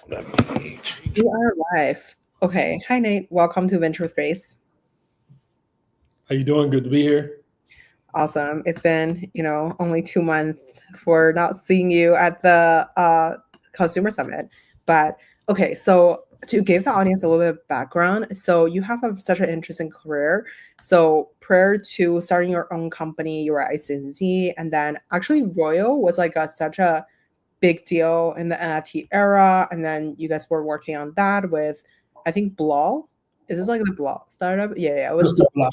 Let me change. We are live. Okay. Hi, Nate. Welcome to Venture with Grace. How you doing? Good to be here. Awesome. It's been, only 2 months for not seeing you at the consumer summit. But okay, so to give the audience a little bit of background, so you have such an interesting career. So prior to starting your own company, you were at ex-a16z, and then actually Royal was like such a big deal in the NFT era. And then you guys were working on that with, I think, Blau. Is this like the Blau startup? Yeah. It was Just so, apply.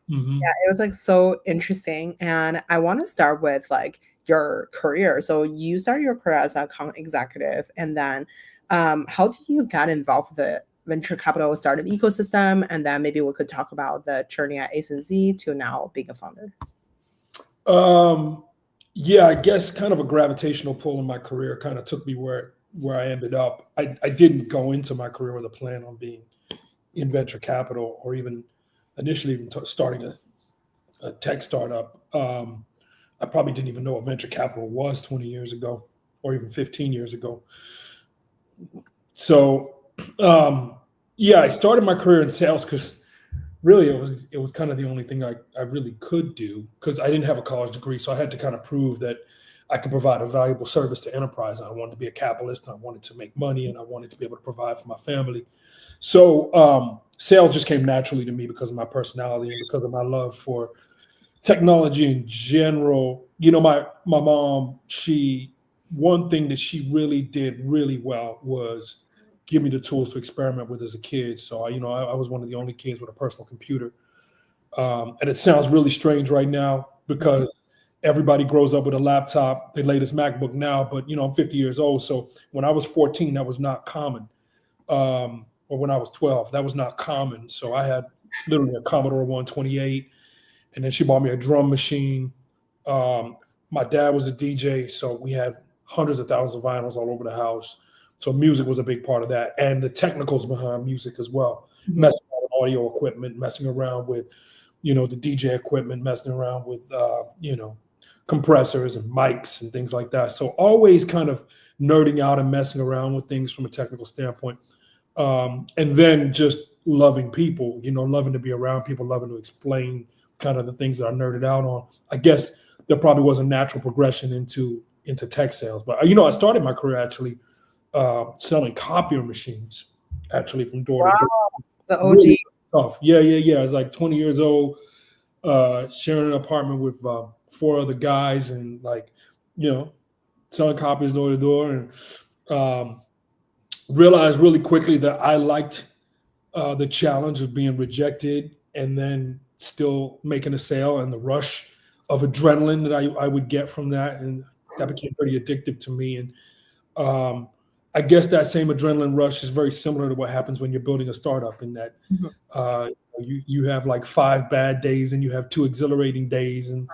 hmm yeah, it was like so interesting. And I want to start with like your career. So you started your career as an account executive, and then how did you get involved with the venture capital startup ecosystem? And then maybe we could talk about the journey at ex-a16z to now being a founder. Um, yeah, I guess kind of a gravitational pull in my career kind of took me where I ended up. I didn't go into my career with a plan on being in venture capital or even initially even starting a tech startup. I probably didn't even know what venture capital was 20 years ago or even 15 years ago. So, yeah, I started my career in sales because really it was kind of the only thing I really could do because I didn't have a college degree. So I had to kind of prove that I could provide a valuable service to enterprise. I wanted to be a capitalist and I wanted to make money and I wanted to be able to provide for my family. So sales just came naturally to me because of my personality and because of my love for technology in general. My mom, she one thing that she really did really well was give me the tools to experiment with as a kid. So I was one of the only kids with a personal computer. And it sounds really strange right now because everybody grows up with a laptop, the latest MacBook now, but I'm 50 years old. So when I was 14, that was not common. Or when I was 12, that was not common. So I had literally a Commodore 128, and then she bought me a drum machine. My dad was a DJ, so we had hundreds of thousands of vinyls all over the house. So music was a big part of that, and the technicals behind music as well. Mhm. Messing around with audio equipment, messing around with, the DJ equipment, messing around with, compressors and mics and things like that. So always kind of nerding out and messing around with things from a technical standpoint. And then just loving people, loving to be around people, loving to explain kind of the things that I nerded out on. I guess there probably was a natural progression into tech sales, but I started my career actually selling copier machines, actually from door to door. Wow, the Really OG. tough. Yeah. I was like 20 years old, sharing an apartment with four other guys, and like, you know, selling copies door to door, and um, realized really quickly that I liked the challenge of being rejected and then still making a sale and the rush of adrenaline that I would get from that. And that became pretty addictive to me. And um, I guess that same adrenaline rush is very similar to what happens when you're building a startup, in that Mhm. uh, you have like 5 bad days and you have 2 exhilarating days, and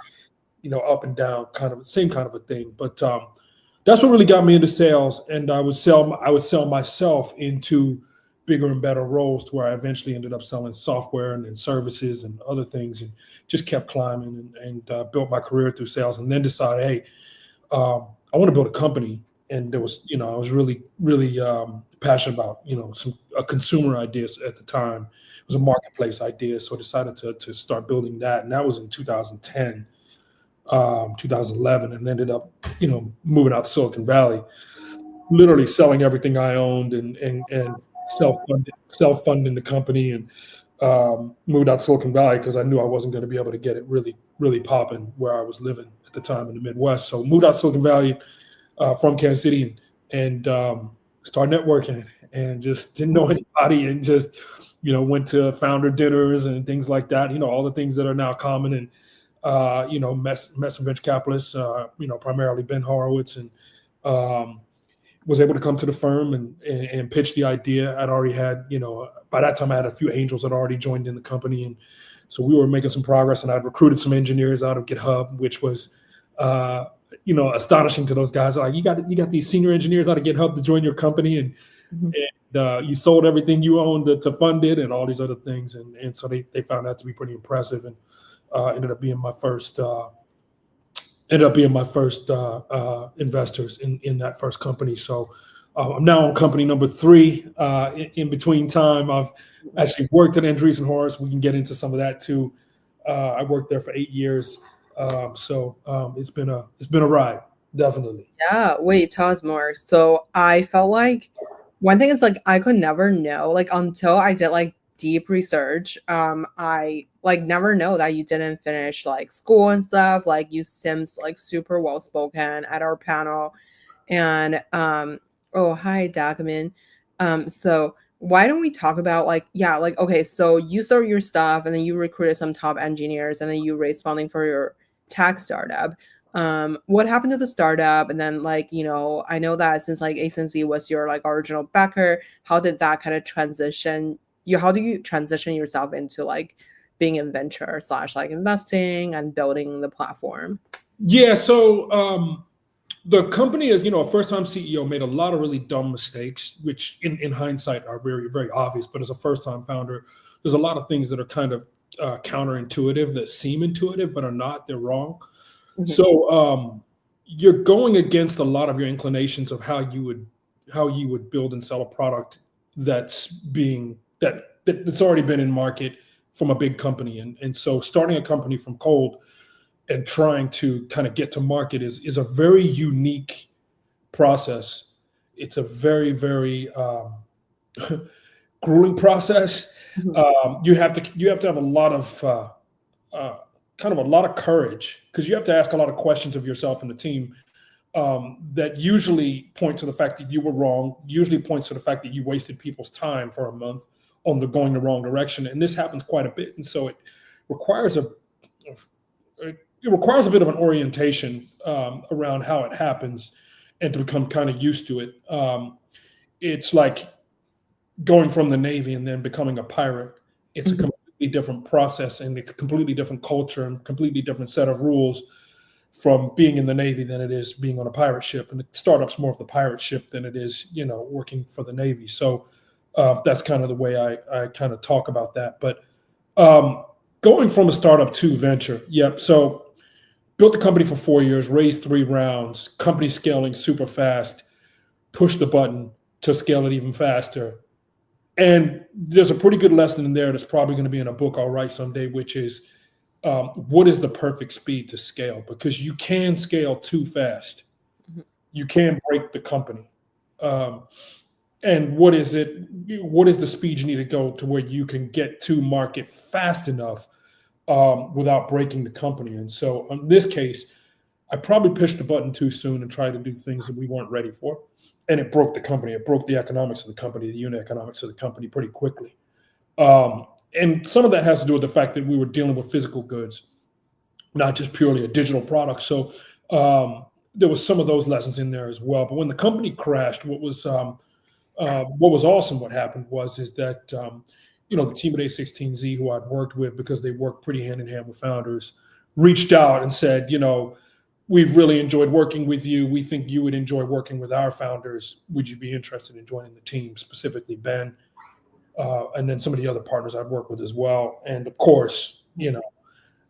up and down, kind of the same kind of a thing. But that's what really got me into sales, and I would sell myself into bigger and better roles to where I eventually ended up selling software and services and other things, and just kept climbing and built my career through sales, and then decided, hey, I want to build a company. And there was, I was really, really passionate about, a consumer idea at the time. It was a marketplace idea, so I decided to start building that, and that was in 2010, 2011, and ended up, moving out to Silicon Valley, literally selling everything I owned, and self-funding the company, and moved out to Silicon Valley because I knew I wasn't going to be able to get it really, really popping where I was living at the time in the Midwest. So moved out to Silicon Valley from Kansas City, and started networking, and just didn't know anybody, and just went to founder dinners and things like that. All the things that are now common, and met some venture capitalists. Primarily Ben Horowitz, and um, was able to come to the firm and pitch the idea. I'd already had, by that time I had a few angels that already joined in the company, and so we were making some progress. And I'd recruited some engineers out of GitHub, which was uh, astonishing to those guys. Like, you got these senior engineers out of GitHub to join your company, and Mhm. you sold everything you owned to fund it, and all these other things, and so they found that to be pretty impressive, and ended up being my first. Investors in that first company. So I'm now on company number 3. In between time, I've actually worked at Andreessen Horowitz. We can get into some of that too. I worked there for 8 years. It's been a ride, definitely. Yeah, wait, tell us more. So I felt like one thing is like I could never know, like until I did like deep research, I like never know that you didn't finish like school and stuff. Like you seems like super well spoken at our panel. And oh hi Dagman. So why don't we talk about like yeah, like okay, so you sold your stuff and then you recruited some top engineers and then you raised funding for your tech startup. What happened to the startup? And then like, you know, I know that since like A16Z was your like original backer, how did that kind of transition you how do you transition yourself into like being in venture slash like investing and building the platform? Yeah. The company, as you know, a first-time CEO made a lot of really dumb mistakes, which in hindsight are very, very obvious. But as a first-time founder, there's a lot of things that are kind of counterintuitive that seem intuitive but are not. They're wrong. Mhm. So you're going against a lot of your inclinations of how you would build and sell a product that's already been in market from a big company, and so starting a company from cold and trying to kind of get to market is a very unique process. It's a very, very grueling process. Mhm. You have to have a lot of uh, kind of a lot of courage, because you have to ask a lot of questions of yourself and the team, that usually point to the fact that you were wrong, usually points to the fact that you wasted people's time for a month on going the wrong direction. And this happens quite a bit. And so requires a it requires a bit of an orientation around how it happens, and to become kind of used to it. It's like going from the Navy and then becoming a pirate. It's a Mhm. completely different process, and it's a completely different culture and completely different set of rules from being in the Navy than it is being on a pirate ship. And the startup's more of the pirate ship than it is, working for the Navy. So that's kind of the way I kind of talk about that. But um, going from a startup to venture, yep. So built the company for 4 years, raised 3 rounds, company scaling super fast, pushed the button to scale it even faster. And there's a pretty good lesson in there that's probably going to be in a book I'll write someday, which is what is the perfect speed to scale? Because you can scale too fast. Mhm. You can break the company. Um, and what is it? What is the speed you need to go to where you can get to market fast enough without breaking the company? And so in this case, I probably pushed the button too soon and tried to do things that we weren't ready for. And it broke the company. It broke the economics of the company, the unit economics of the company pretty quickly. And some of that has to do with the fact that we were dealing with physical goods, not just purely a digital product. So there was some of those lessons in there as well. But when the company crashed, what was awesome, what happened is that the team at A16Z, who I'd worked with because they worked pretty hand in hand with founders, reached out and said, we've really enjoyed working with you. We think you would enjoy working with our founders. Would you be interested in joining the team, specifically Ben, and then some of the other partners I've worked with as well? And of course,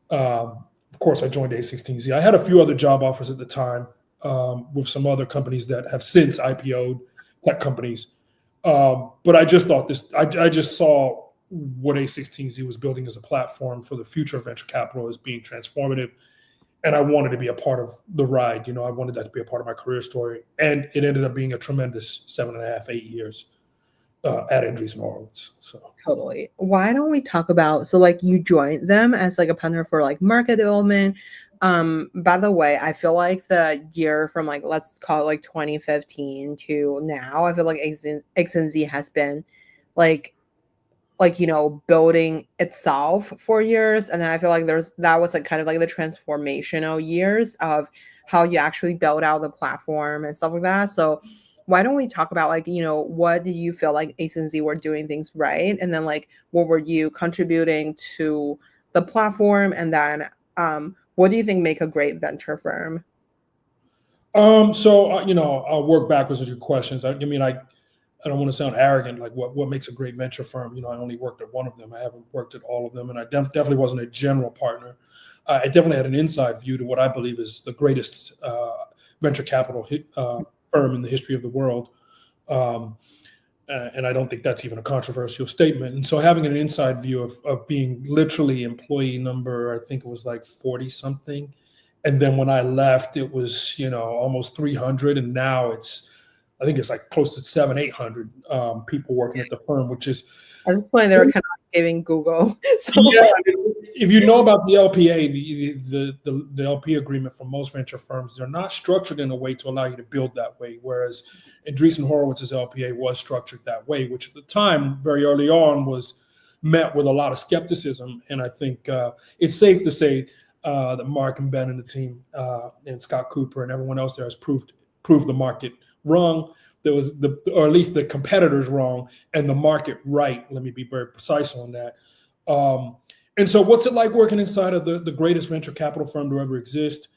I joined A16Z. I had a few other job offers at the time with some other companies that have since IPO'd, tech companies. But I just thought I just saw what A16Z was building as a platform for the future of venture capital as being transformative. And I wanted to be a part of the ride. I wanted that to be a part of my career story. And it ended up being a tremendous 7.5, 8 years at Andreessen Horowitz. So. Totally. Why don't we talk about so like you joined them as like a partner for like market development. By the way, I feel like the year from like let's call it like 2015 to now, I feel like X and Z has been like building itself for years, and then I feel like that was like kind of like the transformational years of how you actually build out the platform and stuff like that. So why don't we talk about like what did you feel like agency were doing things right, and then like what were you contributing to the platform, and then what do you think make a great venture firm? I'll work backwards with your questions. I don't want to sound arrogant, like what makes a great venture firm. I only worked at one of them. I haven't worked at all of them, and I definitely wasn't a general partner. I definitely had an inside view to what I believe is the greatest venture capital firm in the history of the world. Um, and I don't think that's even a controversial statement. And so having an inside view of being literally employee number, I think it was like 40 something. And then when I left, it was, almost 300. And now I think it's like close to 800 people working at the firm, which is, at this point, they're kind of giving Google. So yeah, if you know about the LPA, the LP agreement for most venture firms, they're not structured in a way to allow you to build that way. Whereas Andreessen Horowitz's LPA was structured that way, which at the time, very early on, was met with a lot of skepticism. And I think it's safe to say that Mark and Ben and the team and Scott Cooper and everyone else there has proved the market wrong. There was or at least the competitors wrong and the market right. Let me be very precise on that. And so what's it like working inside of the greatest venture capital firm to ever exist?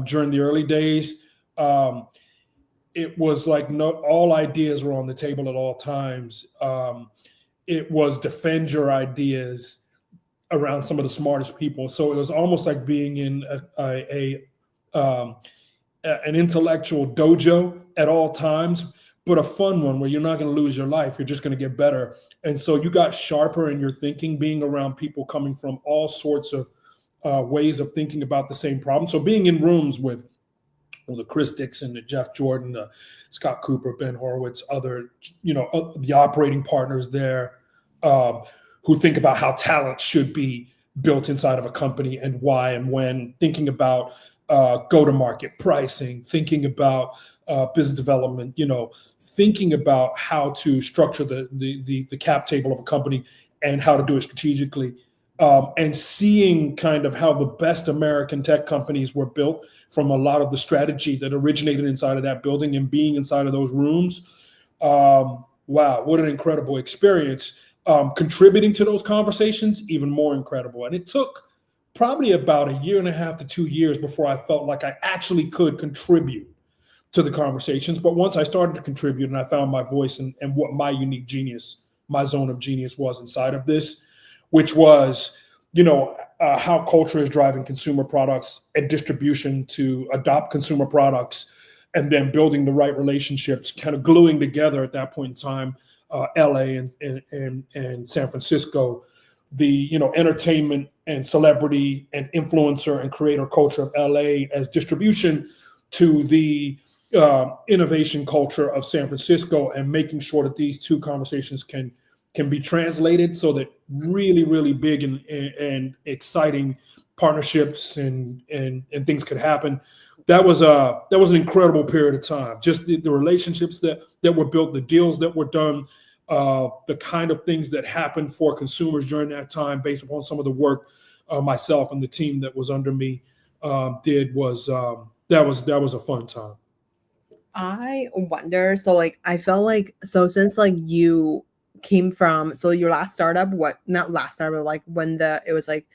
During the early days, it was like all ideas were on the table at all times. It was defend your ideas around some of the smartest people. So it was almost like being in an intellectual dojo at all times, but a fun one where you're not going to lose your life. You're just going to get better. And so you got sharper in your thinking, being around people coming from all sorts of ways of thinking about the same problem. So being in rooms with the Chris Dixon, the Jeff Jordan, Scott Cooper, Ben Horowitz, other, the operating partners there who think about how talent should be built inside of a company and why and when, thinking about go-to-market pricing, thinking about business development, thinking about how to structure the cap table of a company and how to do it strategically, and seeing kind of how the best American tech companies were built from a lot of the strategy that originated inside of that building and being inside of those rooms. Wow, what an incredible experience. Contributing to those conversations, even more incredible. And it took probably about 1.5 to 2 years before I felt like I actually could contribute to the conversations. But once I started to contribute and I found my voice and what my unique genius, my zone of genius was inside of this, which was, how culture is driving consumer products and distribution to adopt consumer products, and then building the right relationships, kind of gluing together at that point in time, LA and San Francisco, the entertainment and celebrity and influencer and creator culture of LA as distribution to the innovation culture of San Francisco, and making sure that these two conversations can be translated so that really, really big and exciting partnerships and things could happen. That was an incredible period of time. Just the relationships that were built, the deals that were done, the kind of things that happened for consumers during that time, based upon some of the work myself and the team that was under me did, was that was a fun time. I wonder, so like I felt like, so since like you came from, so your last startup, not last startup, like when it was like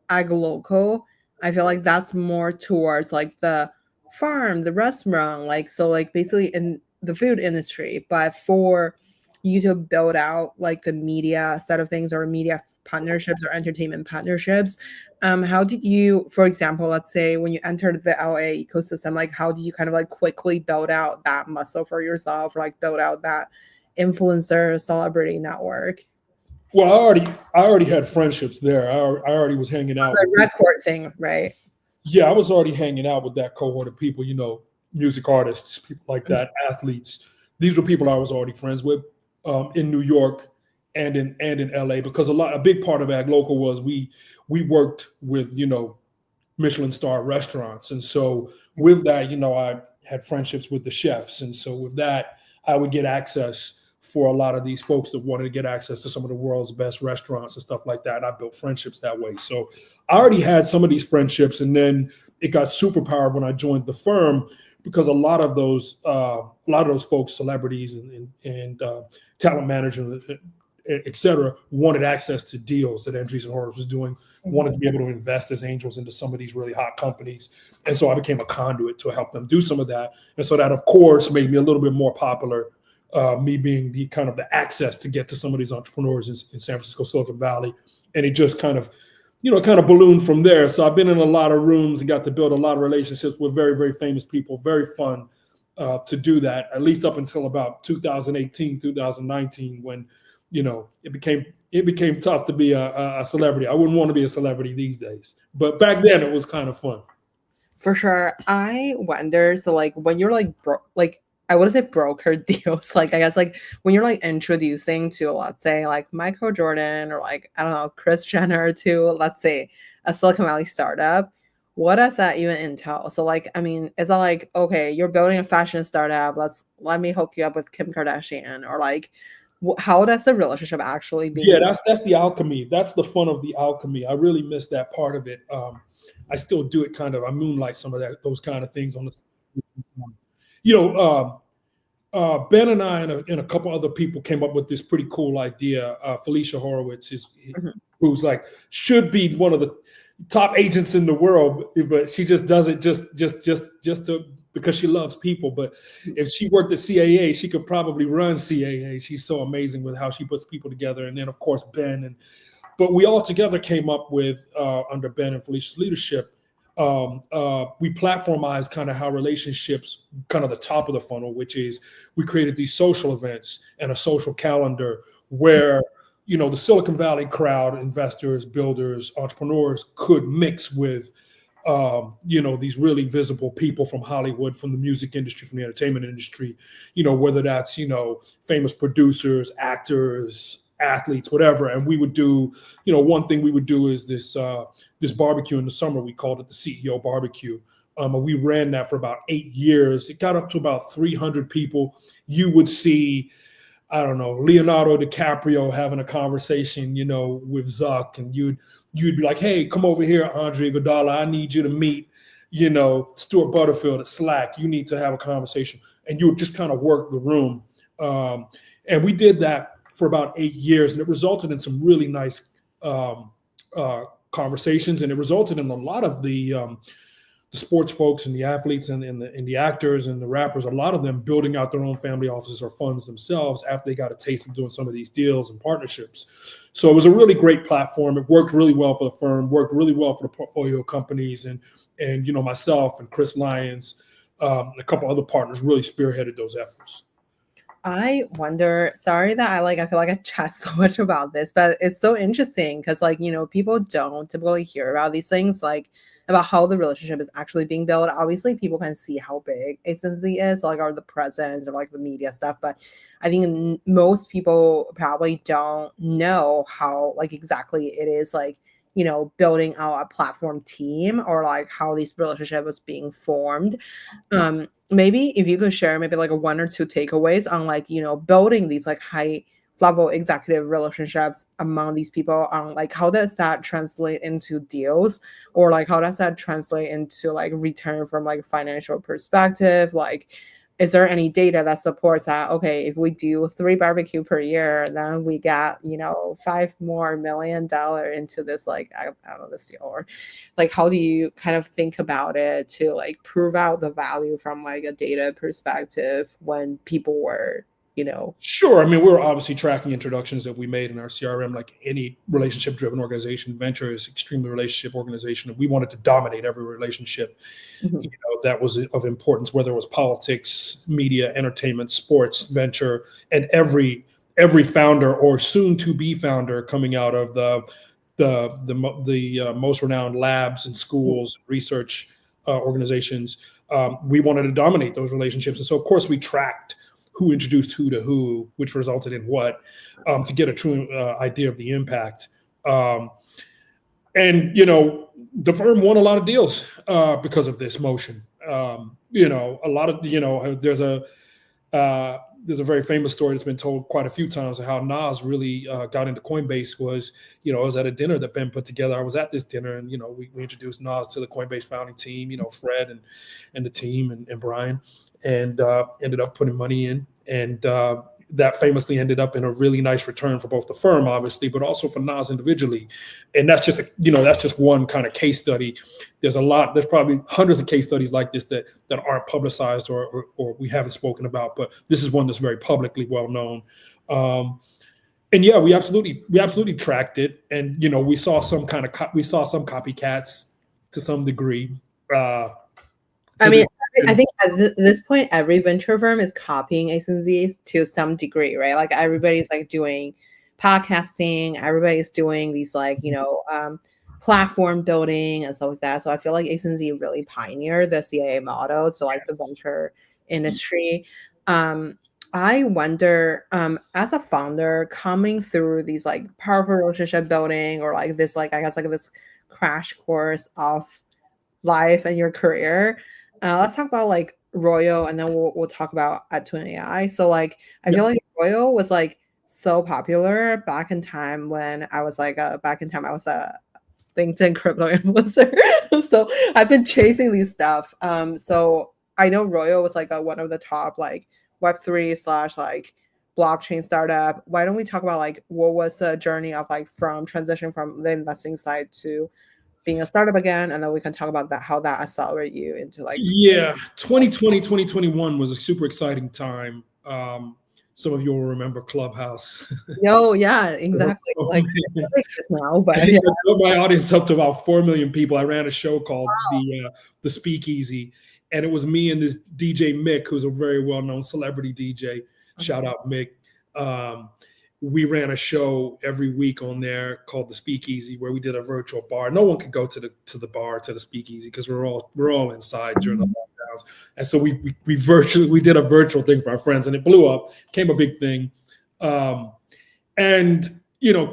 ag local, I feel like that's more towards like the farm, the restaurant, like, so like basically in the food industry. But for you to build out like the media side of things, or media partnerships or entertainment partnerships, how did you, for example, let's say when you entered the LA ecosystem, like how did you kind of like quickly build out that muscle for yourself, or like build out that influencer celebrity network? Well, I already had friendships there. I already was hanging out. The record thing, right? Yeah, I was already hanging out with that cohort of people, music artists, people like that, athletes. These were people I was already friends with in New York and in LA, because a big part of Ag Local was we worked with, Michelin star restaurants. And so with that, I had friendships with the chefs. And so with that, I would get access for a lot of these folks that wanted to get access to some of the world's best restaurants and stuff like that. And I built friendships that way. So I already had some of these friendships, and then it got superpowered when I joined the firm, because a lot of those folks, celebrities and talent managers, et cetera, wanted access to deals that Andreessen Horowitz was doing, wanted to be able to invest as angels into some of these really hot companies. And so I became a conduit to help them do some of that. And so that, of course, made me a little bit more popular, me being the kind of the access to get to some of these entrepreneurs in San Francisco, Silicon Valley. And it just kind of ballooned from there. So I've been in a lot of rooms and got to build a lot of relationships with very, very famous people, very fun. to do that, at least up until about 2018, 2019, when, it became tough to be a celebrity. I wouldn't want to be a celebrity these days, but back then it was kind of fun. For sure. I wonder, so like when you're like I would say broker deals, like I guess like when you're like introducing to, let's say, like Michael Jordan or like, I don't know, Kris Jenner to, let's say, a Silicon Valley startup, what does that even entail? So like, I mean, is that like, okay, you're building a fashion startup, let me hook you up with Kim Kardashian, or like how does the relationship actually be? Yeah, that's the alchemy. That's the fun of the alchemy. I really miss that part of it. I still do it kind of. I moonlight some of those kind of things on the. Ben and I and a couple other people came up with this pretty cool idea. Felicia Horowitz who's like should be one of the top agents in the world, but she just does it just because she loves people. But if she worked at CAA, she could probably run CAA. She's so amazing with how she puts people together. And then of course Ben but we all together came up with under Ben and Felicia's leadership. We platformized kind of how relationships, kind of the top of the funnel, which is we created these social events and a social calendar where the Silicon Valley crowd, investors, builders, entrepreneurs could mix with these really visible people from Hollywood, from the music industry, from the entertainment industry, whether that's famous producers, actors, athletes, whatever. And we would do, one thing we would do is this barbecue in the summer. We called it the CEO barbecue. We ran that for about 8 years. It got up to about 300 people. You would see, I don't know, Leonardo DiCaprio having a conversation, with Zuck, and you'd be like, hey, come over here, Andre Iguodala. I need you to meet, Stuart Butterfield at Slack. You need to have a conversation. And you would just kind of work the room. And we did that for about 8 years, and it resulted in some really nice conversations, and it resulted in a lot of the sports folks and the athletes and the actors and the rappers, a lot of them building out their own family offices or funds themselves after they got a taste of doing some of these deals and partnerships. So it was a really great platform. It worked really well for the firm, worked really well for the portfolio companies, and myself and Chris Lyons, a couple other partners really spearheaded those efforts. I wonder, sorry that I feel like I chat so much about this, but it's so interesting because people don't typically hear about these things, like about how the relationship is actually being built. Obviously people can see how big ex-a16z is, like, or the presence or like the media stuff, but I think most people probably don't know how like exactly it is, like, building out a platform team, or like how this relationship was being formed. Maybe if you could share maybe like a 1 or 2 takeaways on like, building these like high level executive relationships among these people, on like how does that translate into deals, or like how does that translate into like return from like financial perspective? Like, is there any data that supports that, okay, if we do 3 barbecue per year, then we got, $5 more million into this, like, I don't know, this deal? Or like, how do you kind of think about it to like prove out the value from like a data perspective when people were, Sure. I mean, we're obviously tracking introductions that we made in our CRM, like any relationship driven organization. Venture is extremely relationship organization, and we wanted to dominate every relationship that was of importance, whether it was politics, media, entertainment, sports, venture, and every founder or soon to be founder coming out of the most renowned labs and schools, research organizations. We wanted to dominate those relationships, and so of course we tracked who introduced who to who, which resulted in what, to get a true idea of the impact. And the firm won a lot of deals because of this motion. A lot of there's a very famous story that's been told quite a few times of how Nas really got into Coinbase. Was I was at a dinner that Ben put together. I was at this dinner, and we introduced Nas to the Coinbase founding team. Fred and the team and Brian, and ended up putting money in, and that famously ended up in a really nice return for both the firm, obviously, but also for Nas individually. And that's just that's just one kind of case study. There's probably hundreds of case studies like this that aren't publicized or we haven't spoken about, but this is one that's very publicly well known. And yeah, we absolutely tracked it, and we saw some copycats to some degree. I mean, I think at this point, every venture firm is copying ex-a16z to some degree, right? Like everybody's like doing podcasting, everybody's doing these like, platform building and stuff like that. So I feel like ex-a16z really pioneered the CIA model to like the venture industry. I wonder, as a founder coming through these like powerful relationship building or like this, like I guess like this crash course of life and your career. Let's talk about like Royal, and then we'll talk about AdTwin.ai. So like I feel like Royal was like so popular back in time when I was like back in time I was a LinkedIn crypto influencer. So I've been chasing these stuff. So I know Royal was like one of the top like Web3 / like blockchain startup. Why don't we talk about like what was the journey of like from transition from the investing side to being a startup again, and then we can talk about that, how that accelerate you into like 2020, 2021 was a super exciting time. Some of you will remember Clubhouse. yeah, exactly. Like this now, but I think I built my audience up to about 4 million people. I ran a show called the Speakeasy, and it was me and this DJ Mick, who's a very well-known celebrity DJ. Shout out Mick. We ran a show every week on there called the Speakeasy, where we did a virtual bar. No one could go to the bar, to the Speakeasy, because we're all inside during the lockdowns. And so we did a virtual thing for our friends, and it blew up, became a big thing. And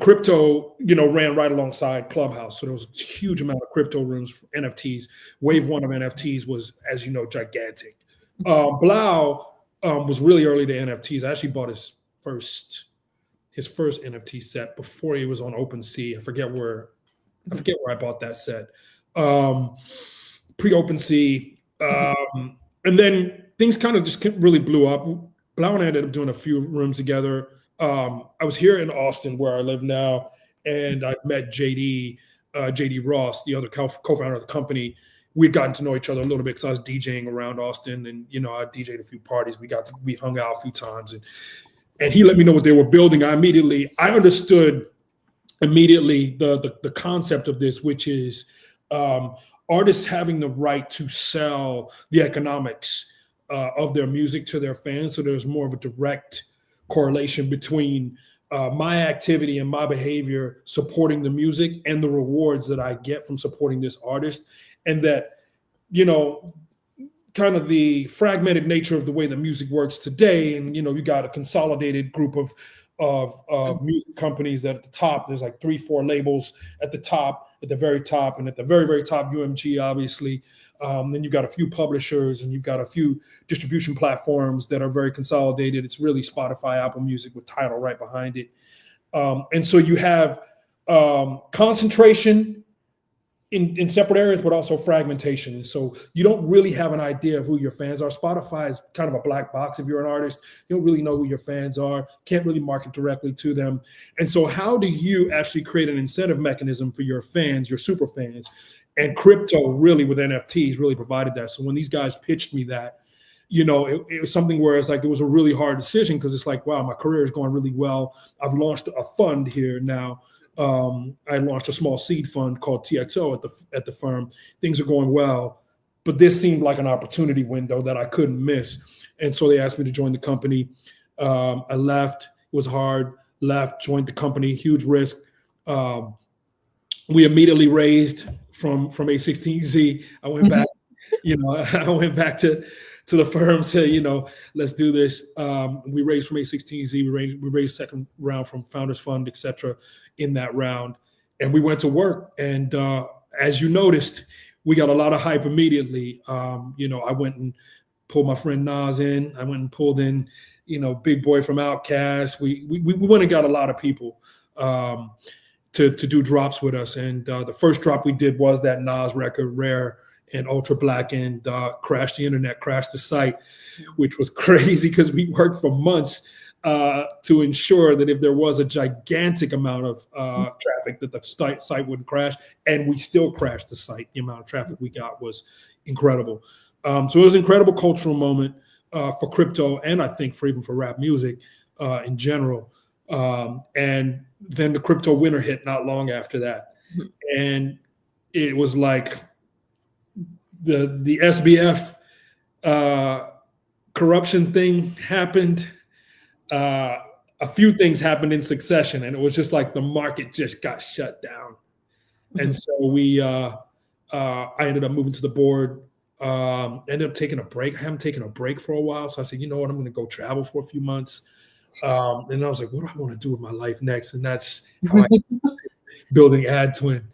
crypto, ran right alongside Clubhouse. So there was a huge amount of crypto rooms for NFTs. Wave one of NFTs was, as you know, gigantic. Blau was really early to NFTs. I actually bought his first NFT set before he was on OpenSea. I forget where I bought that set. Pre-OpenSea. And then things kind of just really blew up. Blau and I ended up doing a few rooms together. I was here in Austin, where I live now, and I met JD Ross, the other co-founder of the company. We'd gotten to know each other a little bit because I was DJing around Austin, and I DJed a few parties. We hung out a few times, and he let me know what they were building. I understood immediately the concept of this, which is artists having the right to sell the economics of their music to their fans. So there's more of a direct correlation between my activity and my behavior supporting the music and the rewards that I get from supporting this artist. And that, kind of the fragmented nature of the way that music works today. And, you got a consolidated group of music companies that at the top, there's like 3-4 labels at the top, at the very top, and at the very, very top, UMG, obviously. Then you've got a few publishers, and you've got a few distribution platforms that are very consolidated. It's really Spotify, Apple Music with Tidal right behind it. And so you have concentration in separate areas, but also fragmentation. And so you don't really have an idea of who your fans are. Spotify is kind of a black box. If you're an artist, you don't really know who your fans are, can't really market directly to them. And so how do you actually create an incentive mechanism for your fans, your super fans? And crypto really with NFTs really provided that. So when these guys pitched me that, it was something where it's like, it was a really hard decision, because it's like, wow, my career is going really well. I've launched a fund here now. I launched a small seed fund called TXO at the firm. Things are going well, but this seemed like an opportunity window that I couldn't miss. And so they asked me to join the company. I left. It was hard. Left, joined the company, huge risk. We immediately raised from ex-a16z. I went back, I went back to the firm, said, let's do this. We raised from ex-a16z. We raised second round from Founders Fund, et cetera, in that round. And we went to work. And as you noticed, we got a lot of hype immediately. I went and pulled my friend Nas in. I went and pulled in, Big Boy from Outkast. We went and got a lot of people to do drops with us. And the first drop we did was that Nas record, Rare and Ultra Black, and crashed the internet, crashed the site, which was crazy because we worked for months to ensure that if there was a gigantic amount of traffic, that the site wouldn't crash. And we still crashed the site. The amount of traffic we got was incredible. So it was an incredible cultural moment for crypto, and I think for rap music in general. And then the crypto winter hit not long after that. And it was like the SBF corruption thing happened. A few things happened in succession, and it was just like the market just got shut down. And so I ended up moving to the board. Ended up taking a break. I haven't taken a break for a while, so I said, you know what, I'm going to go travel for a few months. And I was like, what do I want to do with my life next? And that's how I building AdTwin.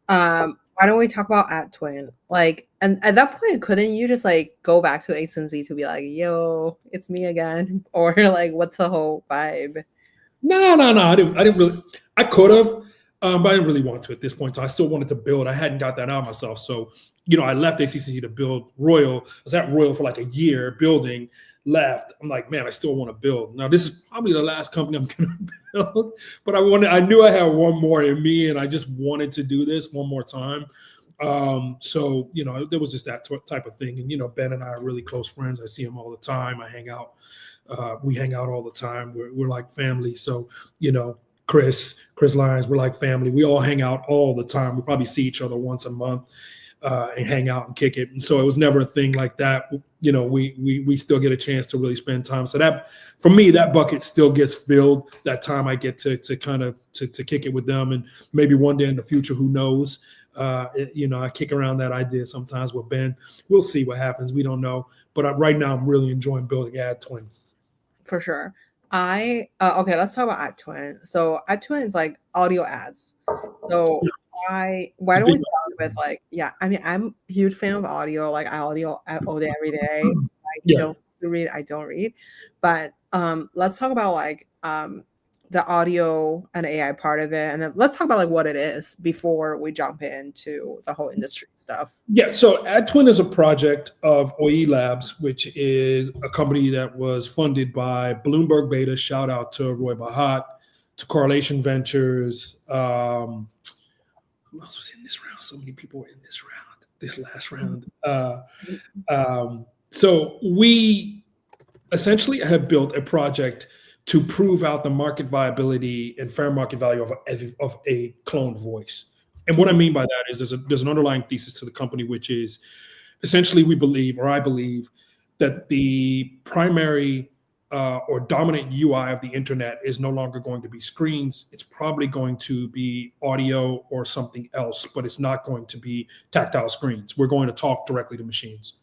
Why don't we talk about AdTwin? Like, and at that point, couldn't you just like go back to ex-a16z to be like, yo, it's me again? Or like, what's the whole vibe? No. I didn't really. I could have, but I didn't really want to at this point. So I still wanted to build. I hadn't got that out myself. So, I left ACC to build Royal. I was at Royal for like a year building, left. I'm like, man, I still want to build. Now, this is probably the last company I'm going to build, but I knew I had one more in me, and I just wanted to do this one more time. So, there was just that type of thing. And, Ben and I are really close friends. I see him all the time. I hang out. We hang out all the time. We're like family. So, Chris Lyons, we're like family. We all hang out all the time. We probably see each other once a month and hang out and kick it. And so it was never a thing like that. We still get a chance to really spend time. So that, for me, that bucket still gets filled. That time I get to kind of to kick it with them, and maybe one day in the future, who knows? I kick around that idea sometimes with Ben. We'll see what happens. We don't know. But right now, I'm really enjoying building AdTwin. For sure. Okay, let's talk about AdTwin. So AdTwin is like audio ads. So why don't we start with like, I'm a huge fan of audio. Like I audio all day, every day. Don't read, I don't read. But let's talk about like the audio and AI part of it, and then let's talk about like what it is before we jump into the whole industry stuff. Yeah, so AdTwin is a project of OE Labs, which is a company that was funded by Bloomberg Beta. Shout out to Roy Bahat, to Correlation Ventures. Who else was in this round? So many people were in this last round. So we essentially have built a project to prove out the market viability and fair market value of a cloned voice. And what I mean by that is there's an underlying thesis to the company, which is essentially I believe, that the primary or dominant UI of the internet is no longer going to be screens. It's probably going to be audio or something else, but it's not going to be tactile screens. We're going to talk directly to machines.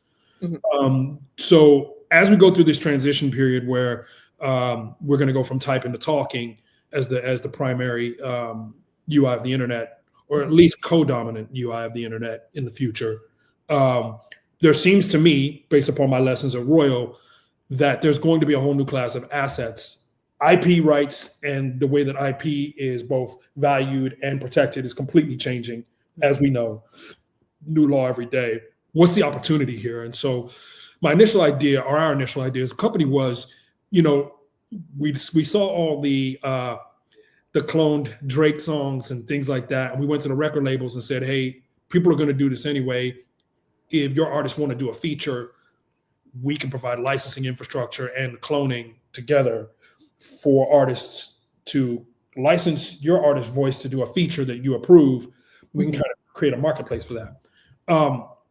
So as we go through this transition period where we're going to go from typing to talking as the primary UI of the internet, or at least co-dominant UI of the internet in the future. There seems to me, based upon my lessons at Royal, that there's going to be a whole new class of assets. IP rights and the way that IP is both valued and protected is completely changing, as we know. New law every day. What's the opportunity here? And so our initial idea as a company was, we saw all the cloned Drake songs and things like that. And we went to the record labels and said, hey, people are going to do this anyway. If your artists want to do a feature, we can provide licensing infrastructure and cloning together for artists to license your artist's voice to do a feature that you approve. We can kind of create a marketplace for that.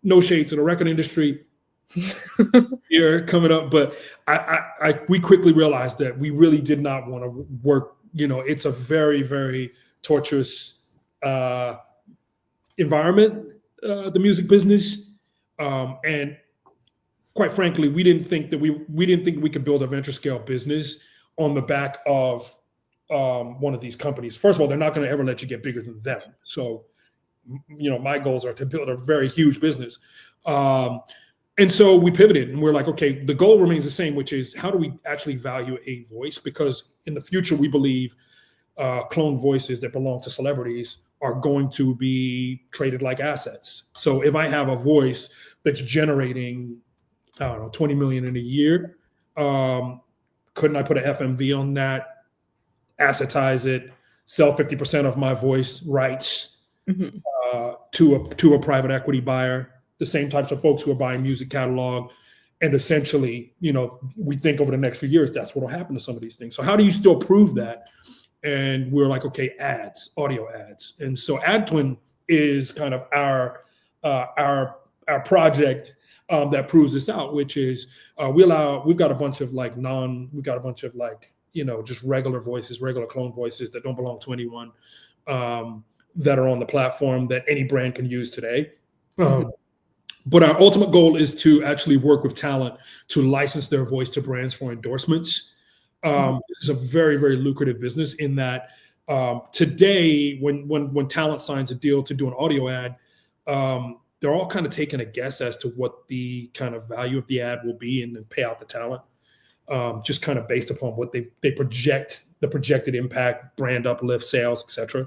No shade to the record industry here coming up, but we quickly realized that we really did not want to work. It's a very, very torturous environment, the music business, and quite frankly, we didn't think we could build a venture scale business on the back of one of these companies. First of all, they're not going to ever let you get bigger than them. So, my goals are to build a very huge business. And so we pivoted and we're like, okay, the goal remains the same, which is how do we actually value a voice? Because in the future, we believe cloned voices that belong to celebrities are going to be traded like assets. So if I have a voice that's generating, 20 million in a year, couldn't I put an FMV on that, assetize it, sell 50% of my voice rights to a private equity buyer? The same types of folks who are buying music catalog. And essentially, we think over the next few years, that's what will happen to some of these things. So how do you still prove that? And we're like, okay, ads, audio ads. And so AdTwin is kind of our project that proves this out, which is we've got a bunch of just regular voices, regular clone voices that don't belong to anyone, that are on the platform that any brand can use today. But our ultimate goal is to actually work with talent to license their voice to brands for endorsements. This is a very, very lucrative business in that today, when talent signs a deal to do an audio ad, they're all kind of taking a guess as to what the kind of value of the ad will be and then pay out the talent, just kind of based upon what they project, the projected impact, brand uplift, sales, etc.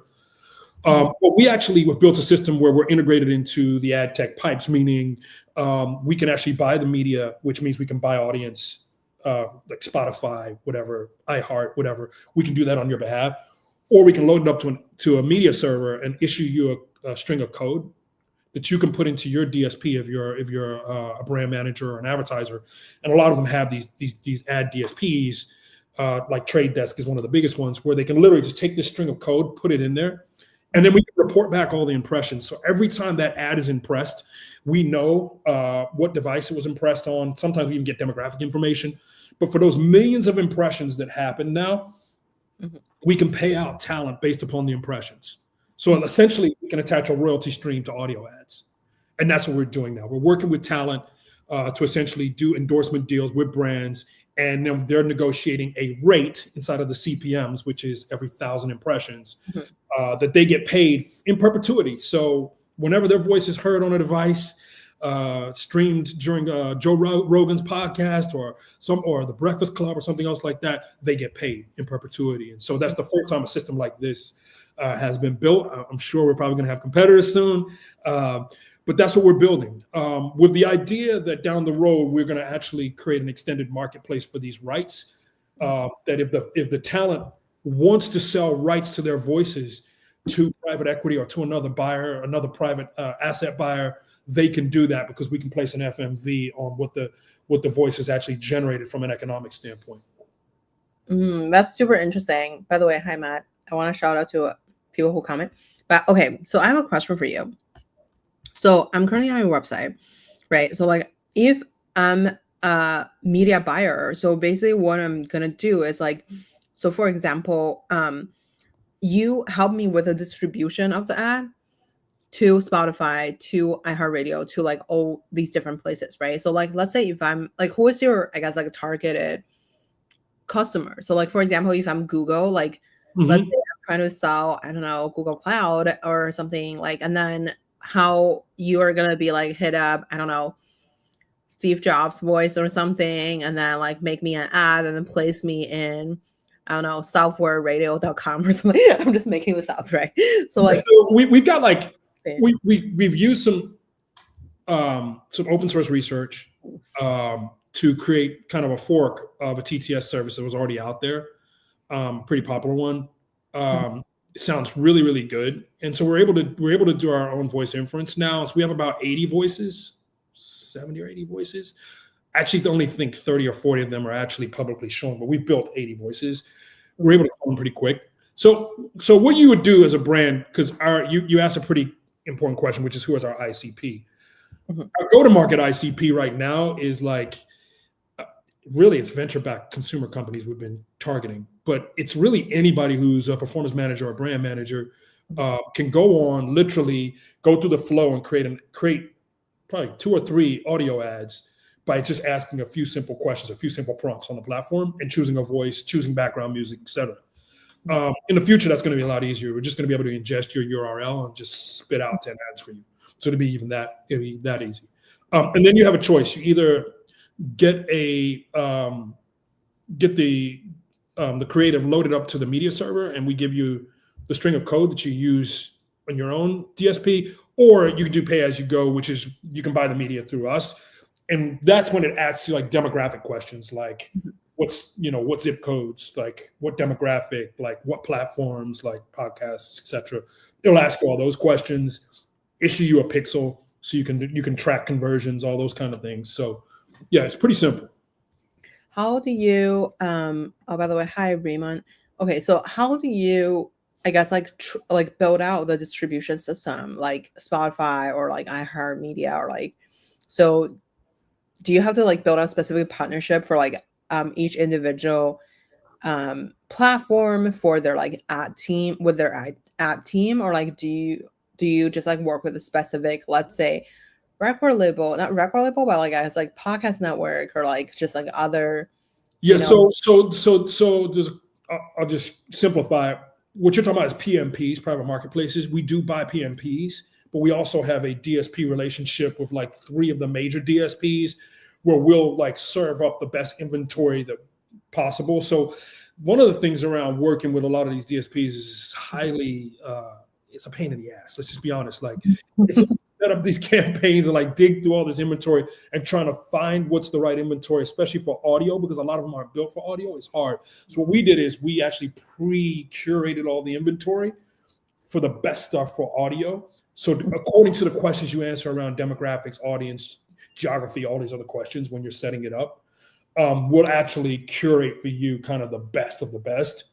But we've built a system where we're integrated into the ad tech pipes, meaning we can actually buy the media, which means we can buy audience, like Spotify, whatever, iHeart, whatever. We can do that on your behalf, or we can load it up to a media server and issue you a string of code that you can put into your DSP if you're a brand manager or an advertiser. And a lot of them have these ad DSPs, like Trade Desk is one of the biggest ones, where they can literally just take this string of code, put it in there, and then we can report back all the impressions. So every time that ad is impressed, we know what device it was impressed on. Sometimes we even get demographic information. But for those millions of impressions that happen now, we can pay out talent based upon the impressions. So essentially, we can attach a royalty stream to audio ads. And that's what we're doing now. We're working with talent to essentially do endorsement deals with brands. And then they're negotiating a rate inside of the CPMs, which is every 1,000 impressions, that they get paid in perpetuity. So whenever their voice is heard on a device, streamed during Joe Rogan's podcast or the Breakfast Club or something else like that, they get paid in perpetuity. And so that's the first time a system like this has been built. I'm sure we're probably going to have competitors soon. But that's what we're building, with the idea that down the road, we're going to actually create an extended marketplace for these rights, that if the talent wants to sell rights to their voices to private equity or to another buyer, another private asset buyer, they can do that because we can place an FMV on what the voice is actually generated from an economic standpoint. That's super interesting. By the way, hi, Matt. I want to shout out to people who comment. But okay, so I have a question for you. So I'm currently on your website, right? So like if I'm a media buyer, so basically what I'm going to do is like, so for example, you help me with the distribution of the ad to Spotify, to iHeartRadio, to like all these different places, right? So like, let's say if I'm like, who is your, I guess, like a targeted customer? So like, for example, if I'm Google, like, let's say I'm trying to sell, I don't know, Google Cloud or something like, and then how you are going to be like hit up, I don't know, Steve Jobs voice or something, and then like make me an ad and then place me in, I don't know, softwareradio.com or something. I'm just making this up, right? So like, so we've got like, we've used some open source research to create kind of a fork of a TTS service that was already out there, pretty popular one. It sounds really, really good, and so we're able to do our own voice inference now. So we have about 80 voices, 70 or 80 voices. Actually, I only think 30 or 40 of them are actually publicly shown, but we've built 80 voices. We're able to call them pretty quick. So what you would do as a brand, because you asked a pretty important question, which is who is our ICP? Our go-to-market ICP right now is like, really, it's venture-backed consumer companies we've been targeting, but it's really anybody who's a performance manager or brand manager can go on, literally go through the flow and create probably 2 or 3 audio ads by just asking a few simple questions, a few simple prompts on the platform, and choosing a voice, choosing background music, etc. In the future, that's going to be a lot easier. We're just going to be able to ingest your URL and just spit out 10 ads for you. So it'll be that easy. And then you have a choice. You either get the creative loaded up to the media server, and we give you the string of code that you use on your own DSP, or you can do pay as you go, which is you can buy the media through us. And that's when it asks you like demographic questions, like what zip codes, like what demographic, like what platforms, like podcasts, etc. It'll ask you all those questions, issue you a pixel so you can track conversions, all those kind of things. So yeah, it's pretty simple. How do you oh, by the way, hi Raymond. Okay, so how do you, I guess, like build out the distribution system like Spotify or like iHeartMedia, or like, so do you have to like build a specific partnership for like each individual platform for their like ad team with their ad team, or like do you just like work with a specific, let's say, record label, not record label, but like as like podcast network or like just like other, Yeah. you know. So there's, I'll just simplify it. What you're talking about is PMPs, private marketplaces. We do buy PMPs, but we also have a DSP relationship with like 3 of the major DSPs where we'll like serve up the best inventory that possible. So one of the things around working with a lot of these DSPs is highly, it's a pain in the ass. Let's just be honest. Like, it's set up these campaigns and like dig through all this inventory and trying to find what's the right inventory, especially for audio, because a lot of them aren't built for audio. It's hard. So what we did is we actually pre-curated all the inventory for the best stuff for audio. So according to the questions you answer around demographics, audience, geography, all these other questions when you're setting it up, we'll actually curate for you kind of the best of the best.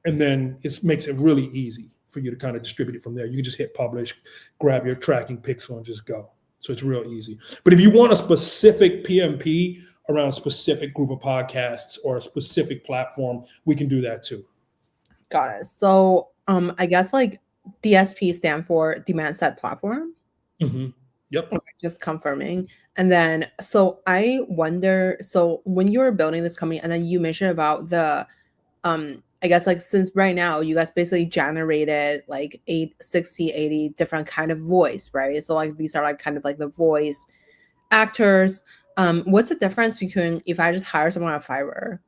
And then it makes it really easy for you to kind of distribute it from there. You can just hit publish, grab your tracking pixel and just go. So it's real easy. But if you want a specific PMP around a specific group of podcasts or a specific platform, we can do that too. Got it. So I guess like DSP stand for demand set platform. Mm-hmm. Yep. Okay, just confirming. And then, so I wonder, so when you were building this company and then you mentioned about the, I guess like since right now you guys basically generated like 60, 80 different kind of voice, right? So like these are like kind of like the voice actors. What's the difference between if I just hire someone on Fiverr,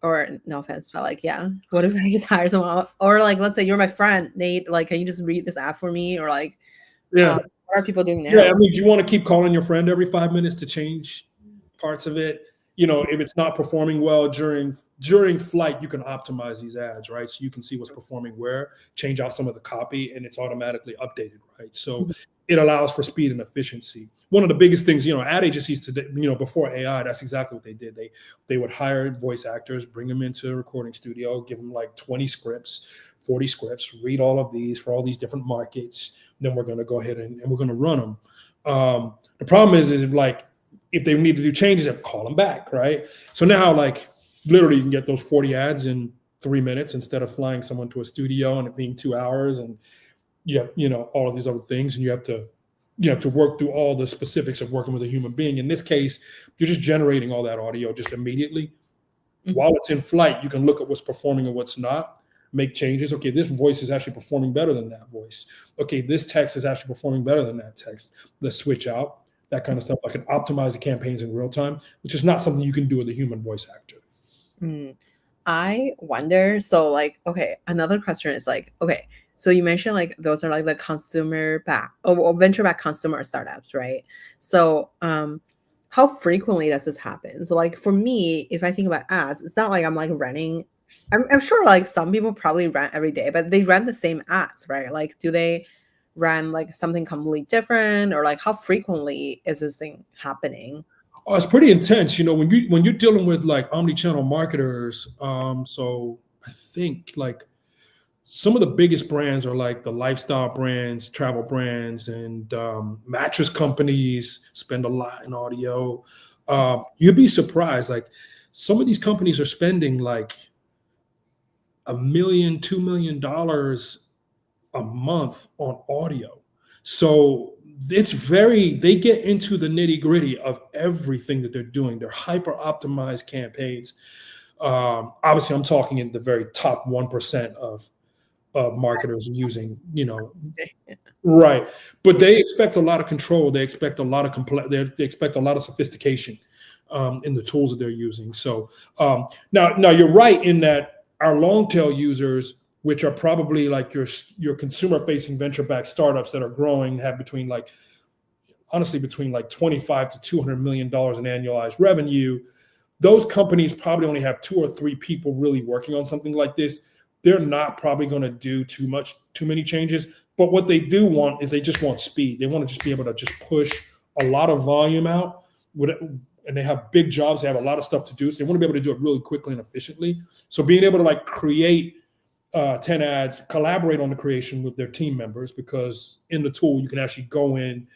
or no offense, but like, yeah, what if I just hire someone, or like, let's say you're my friend, Nate, like, can you just read this ad for me? Or like, Yeah. what are people doing now? Yeah, I mean, do you want to keep calling your friend every 5 minutes to change parts of it? You know, if it's not performing well during flight, you can optimize these ads, right? So you can see what's performing where, change out some of the copy, and it's automatically updated, right? So it allows for speed and efficiency. One of the biggest things, ad agencies today, before AI, that's exactly what they did. They would hire voice actors, bring them into a recording studio, give them like 20 scripts, 40 scripts, read all of these for all these different markets. Then we're going to go ahead and we're going to run them. The problem is if they need to do changes, they have to call them back, right? So now, like, literally, you can get those 40 ads in 3 minutes instead of flying someone to a studio and it being 2 hours, and all of these other things, and you have to work through all the specifics of working with a human being. In this case, you're just generating all that audio just immediately. Mm-hmm. While it's in flight, you can look at what's performing and what's not, make changes. Okay, this voice is actually performing better than that voice. Okay, this text is actually performing better than that text. Let's switch out. That kind of stuff. I can optimize the campaigns in real time, which is not something you can do with a human voice actor. I wonder, so like, okay, another question is like, okay, so you mentioned like those are like the consumer back or venture back consumer startups, right? So how frequently does this happen? So like for me, if I think about ads, it's not like I'm like running. I'm sure like some people probably run every day, but they run the same ads, right? Like, do they run like something completely different, or like how frequently is this thing happening? Oh, it's pretty intense, when you're dealing with like omni-channel marketers. So I think like some of the biggest brands are like the lifestyle brands, travel brands, and mattress companies spend a lot in audio. You'd be surprised. Like some of these companies are spending like $1 million, $2 million a month on audio. So they get into the nitty gritty of everything that they're doing. They're hyper optimized campaigns. Obviously, I'm talking in the very top 1% of marketers using, right. But they expect a lot of control. They expect a lot of they expect a lot of sophistication in the tools that they're using. So now you're right in that our long tail users, which are probably like your consumer facing venture backed startups that are growing, have between like 25 to $200 million in annualized revenue. Those companies probably only have 2 or 3 people really working on something like this. They're not probably going to do too many changes. But what they do want is they just want speed. They want to just be able to just push a lot of volume out, and they have big jobs. They have a lot of stuff to do. So they want to be able to do it really quickly and efficiently. So being able to like create 10 ads, collaborate on the creation with their team members, because in the tool you can actually go in,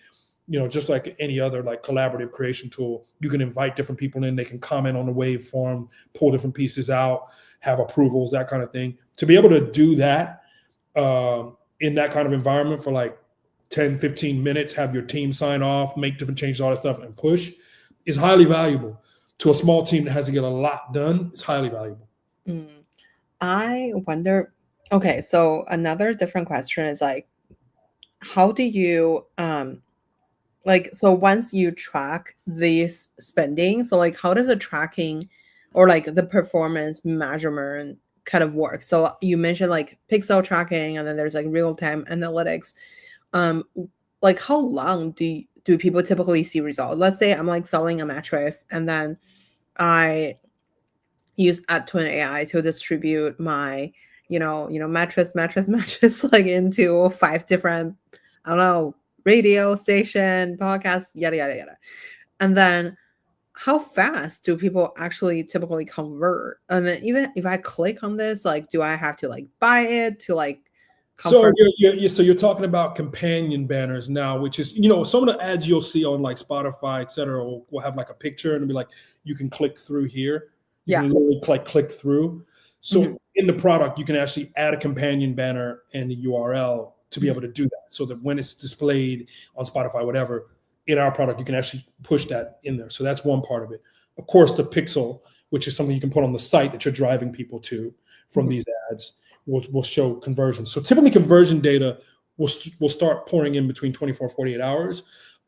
just like any other like collaborative creation tool, you can invite different people in. They can comment on the waveform, pull different pieces out, have approvals, that kind of thing. To be able to do that in that kind of environment for like 10, 15 minutes, have your team sign off, make different changes, all that stuff, and push is highly valuable. To a small team that has to get a lot done, it's highly valuable. I wonder, okay, so another different question is like, how do you like, so once you track these spending, so like how does the tracking or like the performance measurement kind of work? So you mentioned like pixel tracking, and then there's like real-time analytics. Like how long do people typically see results? Let's say I'm like selling a mattress, and then I use AdTwin.ai to distribute my, mattress, like into 5 different, I don't know, radio station, podcast, yada, yada, yada. And then how fast do people actually typically convert? And then even if I click on this, like, do I have to like buy it to like So confirm? you're talking about companion banners now, which is, some of the ads you'll see on like Spotify, et cetera, will have like a picture and it'll be like, you can click through here. You Yeah. can literally click through. So Mhm. in the product, you can actually add a companion banner and the URL to be able to do that. So that when it's displayed on Spotify, whatever, in our product, you can actually push that in there. So that's one part of it. Of course, the pixel, which is something you can put on the site that you're driving people to from these ads, will show conversion. So typically conversion data will start pouring in between 24 and 48 hours.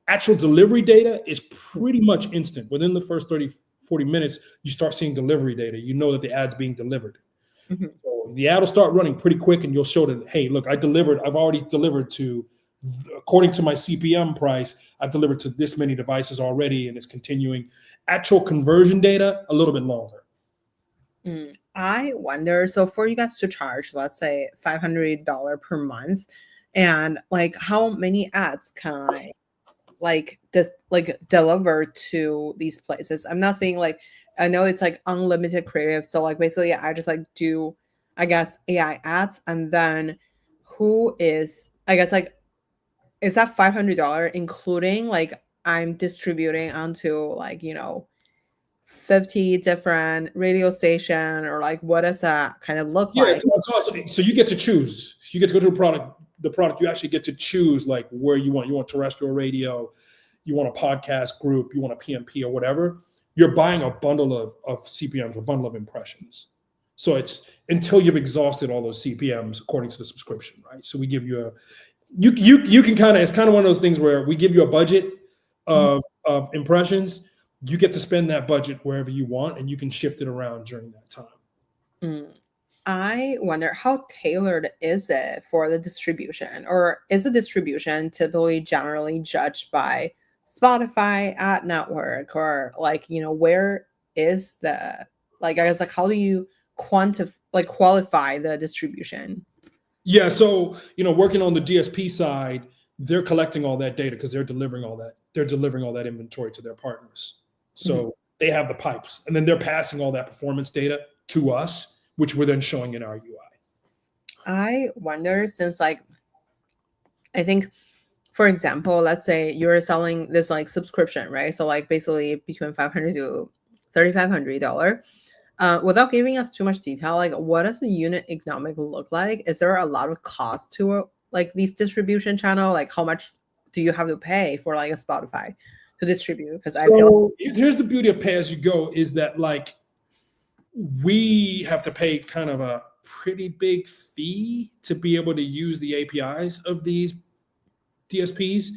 Actual delivery data is pretty much instant. Within the first 30, 40 minutes, you start seeing delivery data. You know that the ad's being delivered. Mhm. So the ad will start running pretty quick and you'll show that, hey, look, I've already delivered to, according to my CPM price, I've delivered to this many devices already and it's continuing. Actual conversion data, a little bit longer. I wonder, so for you guys to charge, let's say $500 per month, and like how many ads can I like deliver to these places? I'm not saying like, I know it's like unlimited creative, so like basically I just like do, I guess, AI ads, and then who is, I guess, like, is that $500 including like I'm distributing onto like 50 different radio station, or like what does that kind of look Yeah, like? so you get to choose. You get to go to the product, you actually get to choose like where you want. You want terrestrial radio, you want a podcast group, you want a PMP or whatever. You're buying a bundle of CPMs, a bundle of impressions. So it's until you've exhausted all those CPMs according to the subscription, right? So we give you you can kind of, it's kind of one of those things where we give you a budget of impressions. You get to spend that budget wherever you want, and you can shift it around during that time. Mm. I wonder how tailored is it for the distribution, or is the distribution typically generally judged by Spotify ad network, or like, where is the, like, I guess, like, how do you qualify the distribution? Yeah, so working on the DSP side, they're collecting all that data because they're delivering all that. They're delivering all that inventory to their partners. Mhm. So they have the pipes, and then they're passing all that performance data to us, which we're then showing in our UI. I wonder, since like, I think, for example, let's say you're selling this like subscription, right? So like basically between $500 to $3,500. Without giving us too much detail, like what does the unit economic look like? Is there a lot of cost to like these distribution channel? Like how much do you have to pay for like a Spotify to distribute? Because I feel So here's the beauty of pay as you go is that like we have to pay kind of a pretty big fee to be able to use the APIs of these DSPs.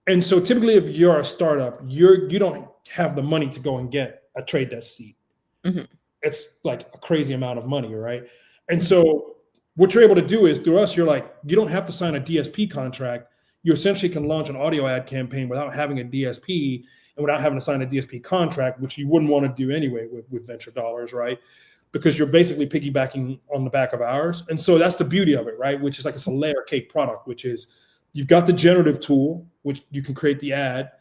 And so typically if you're a startup, you don't have the money to go and get a trade desk seat. Mhm. It's like a crazy amount of money, right? And so what you're able to do is through us, you're like, you don't have to sign a DSP contract. You essentially can launch an audio ad campaign without having a DSP and without having to sign a DSP contract, which you wouldn't want to do anyway with venture dollars, right? Because you're basically piggybacking on the back of ours. And so that's the beauty of it, right? Which is like it's a layer cake product, which is you've got the generative tool, which you can create the ad.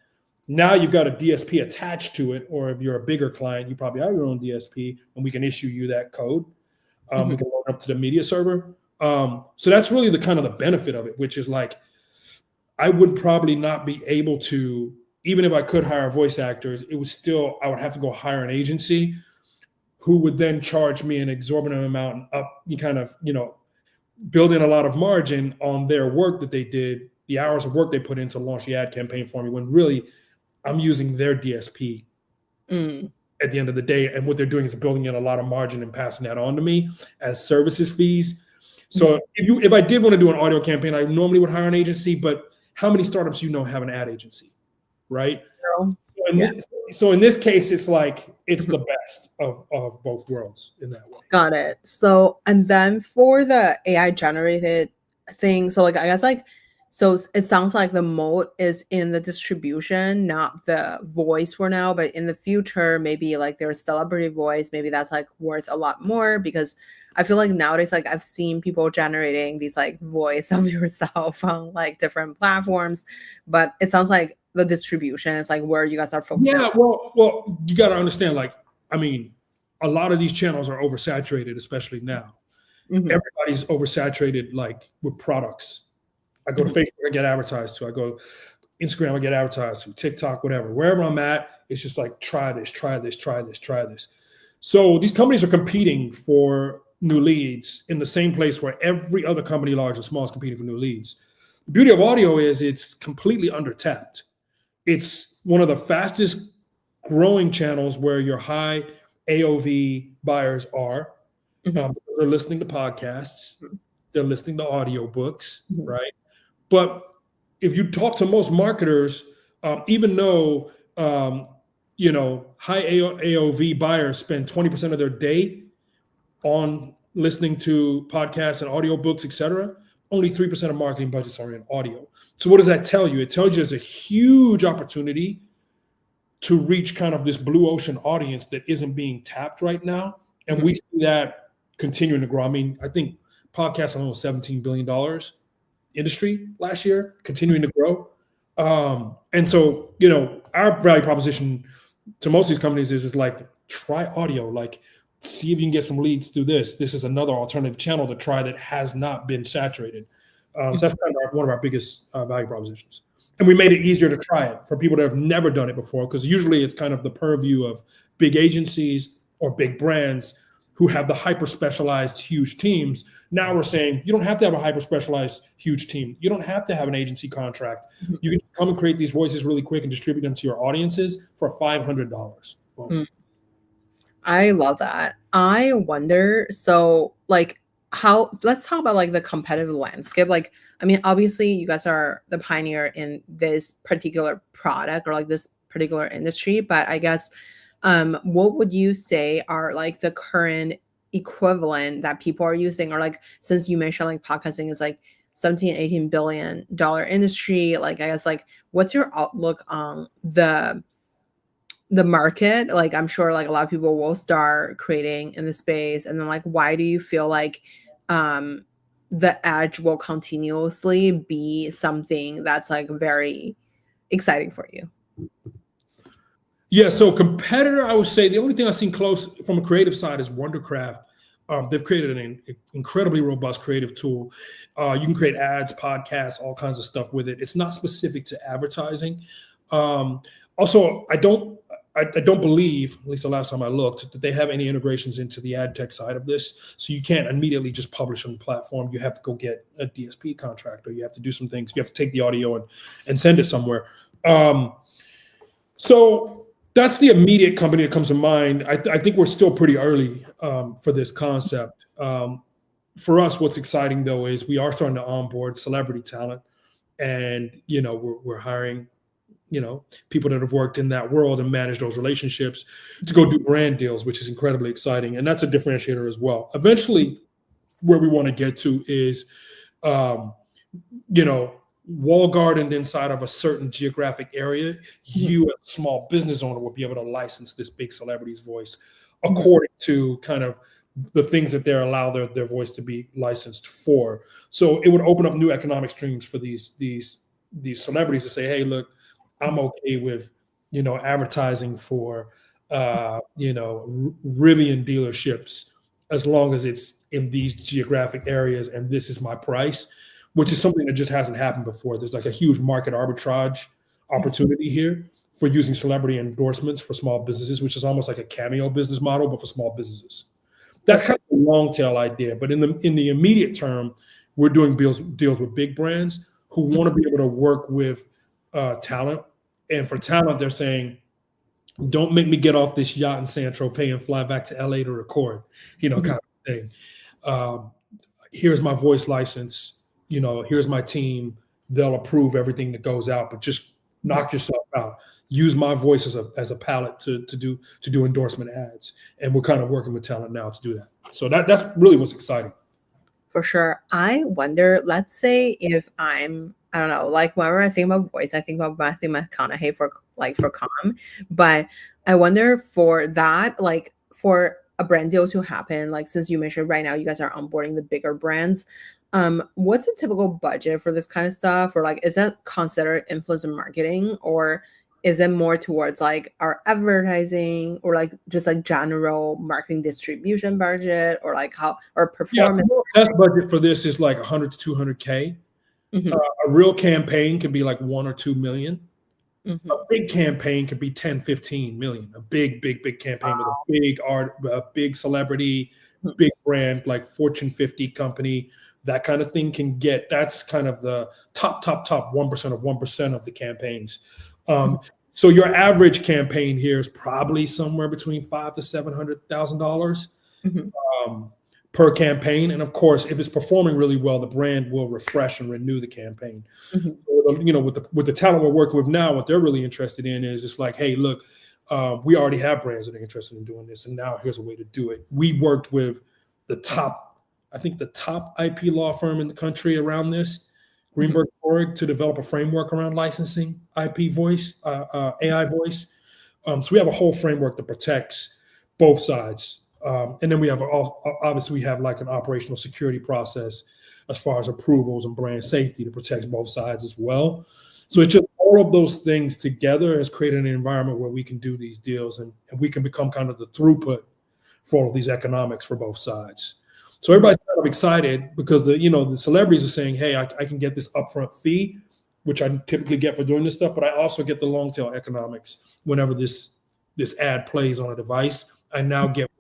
Now you've got a DSP attached to it, or if you're a bigger client, you probably have your own DSP, and we can issue you that code. We can load it up to the media server. So that's really the kind of the benefit of it, which is like, I would probably not be able to, even if I could hire voice actors, I would have to go hire an agency who would then charge me an exorbitant amount up, you kind of, build in a lot of margin on their work that they did, the hours of work they put in to launch the ad campaign for me, when really I'm using their DSP at the end of the day. And what they're doing is building in a lot of margin and passing that on to me as services fees. So if I did want to do an audio campaign, I normally would hire an agency, but how many startups have an ad agency, right? So in this case, it's like, it's the best of both worlds in that way. Got it. So, and then for the AI generated thing, so like, I guess like, so it sounds like the moat is in the distribution, not the voice for now, but in the future, maybe like there's celebrity voice, maybe that's like worth a lot more, because I feel like nowadays, like I've seen people generating these like voice of yourself on like different platforms, but it sounds like the distribution is like where you guys are focusing. Yeah, well, you got to understand, like, I mean, a lot of these channels are oversaturated, especially now. Everybody's oversaturated, like, with products. I go to Facebook, I get advertised to. I go Instagram, I get advertised to. TikTok, whatever. Wherever I'm at, it's just like, try this, try this, try this, try this. So these companies are competing for new leads in the same place where every other company, large and small, is competing for new leads. The beauty of audio is it's completely undertapped. It's one of the fastest growing channels where your high AOV buyers are. They're listening to podcasts, they're listening to audiobooks, right? But if you talk to most marketers, even though high AOV buyers spend 20% of their day on listening to podcasts and audiobooks, etc., only 3% of marketing budgets are in audio. So what does that tell you? It tells you there's a huge opportunity to reach kind of this blue ocean audience that isn't being tapped right now. And we see that continuing to grow. I mean, I think podcasts alone was $17 billion industry last year, continuing to grow. And so, our value proposition to most of these companies is like, try audio, like, see if you can get some leads through this. This is another alternative channel to try that has not been saturated. So that's kind of one of our biggest value propositions. And we made it easier to try it for people that have never done it before, because usually it's kind of the purview of big agencies or big brands who have the hyper-specialized huge teams. Now we're saying you don't have to have a hyper-specialized huge team. You don't have to have an agency contract. You can come and create these voices really quick and distribute them to your audiences for $500. I love that. I wonder, so like, let's talk about like the competitive landscape. Like, I mean, obviously you guys are the pioneer in this particular product or like this particular industry, but I guess what would you say are like the current equivalent that people are using? Or like, since you mentioned like podcasting is like 17-18 billion dollar industry, like I guess like what's your outlook on the market? Like, I'm sure like a lot of people will start creating in the space, and then like why do you feel like the edge will continuously be something that's like very exciting for you? Yeah, so competitor, I would say the only thing I've seen close from a creative side is Wondercraft. They've created an incredibly robust creative tool. You can create ads, podcasts, all kinds of stuff with it. It's not specific to advertising. Also, I don't believe, at least the last time I looked, that they have any integrations into the ad tech side of this. So you can't immediately just publish on the platform. You have to go get a DSP contract, or you have to do some things. You have to take the audio and send it somewhere. So that's the immediate company that comes to mind. I think we're still pretty early for this concept. For us, what's exciting though is we are starting to onboard celebrity talent, and we're hiring people that have worked in that world and managed those relationships to go do brand deals, which is incredibly exciting, and that's a differentiator as well. Eventually, where we want to get to is, wall gardened inside of a certain geographic area, you as a small business owner will be able to license this big celebrity's voice according to kind of the things that they're allowed their voice to be licensed for. So it would open up new economic streams for these celebrities to say, hey, look, I'm okay with, advertising for, Rivian dealerships, as long as it's in these geographic areas and this is my price. which is something that just hasn't happened before. There's like a huge market arbitrage opportunity here for using celebrity endorsements for small businesses, which is almost like a Cameo business model, but for small businesses. For That's sure. kind of a long tail idea. But in the immediate term, we're doing deals with big brands who want to be able to work with talent. And for talent, they're saying, don't make me get off this yacht in San Tropez and fly back to LA to record, kind of thing. Here's my voice license, here's my team. They'll approve everything that goes out, but just knock yourself out. Use my voice as a palette to do endorsement ads. And we're kind of working with talent now to do that. So that's really what's exciting. For sure. I wonder, let's say if I don't know, like whenever I think about voice, I think about Matthew McConaughey for calm. But I wonder for that, like for a brand deal to happen, like since you mentioned right now you guys are onboarding the bigger brands, what's a typical budget for this kind of stuff? Or like is that considered influencer marketing, or is it more towards like our advertising, or like just like general marketing distribution budget, or like how, or performance? Test budget for this is like 100 to 200K. Mhm. A real campaign could be like 1 or 2 million. A Mhm. big campaign could be 10, 15 million. A big campaign with a big celebrity, Mhm. big brand, like Fortune 50 company. That kind of thing that's kind of the top 1% of 1% of the campaigns. So your average campaign here is probably somewhere between $500,000 to $700,000 Mhm. per campaign. And of course, if it's performing really well, the brand will refresh and renew the campaign. Mhm. So, with the talent we're working with now, what they're really interested in is just like, hey, look, we already have brands that are interested in doing this, and now here's a way to do it. We worked with the top IP law firm in the country around this, Greenberg Traurig, to develop a framework around licensing IP voice, AI voice. So we have a whole framework that protects both sides. And then we have obviously we have like an operational security process as far as approvals and brand safety that protects both sides as well. So it's just all of those things together has created an environment where we can do these deals and we can become kind of the throughput for all of these economics for both sides. So everybody's kind of excited because the celebrities are saying, hey, I can get this upfront fee, which I typically get for doing this stuff, but I also get the long tail economics whenever this ad plays on a device. I now get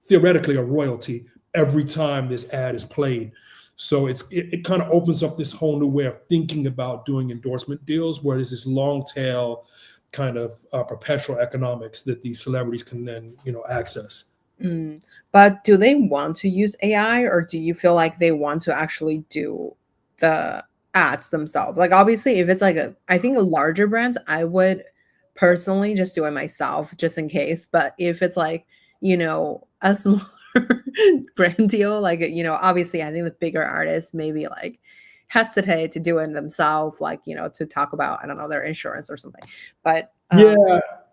theoretically a royalty every time this ad is played. So it kind of opens up this whole new way of thinking about doing endorsement deals where there's this long tail kind of perpetual economics that these celebrities can then access. But do they want to use AI, or do you feel like they want to actually do the ads themselves? Like obviously if it's like I think a larger brands, I would personally just do it myself just in case. But if it's like, a smaller brand deal, like, obviously I think the bigger artists maybe like hesitate to do it themselves, like, to talk about, I don't know, their insurance or something. But Yeah,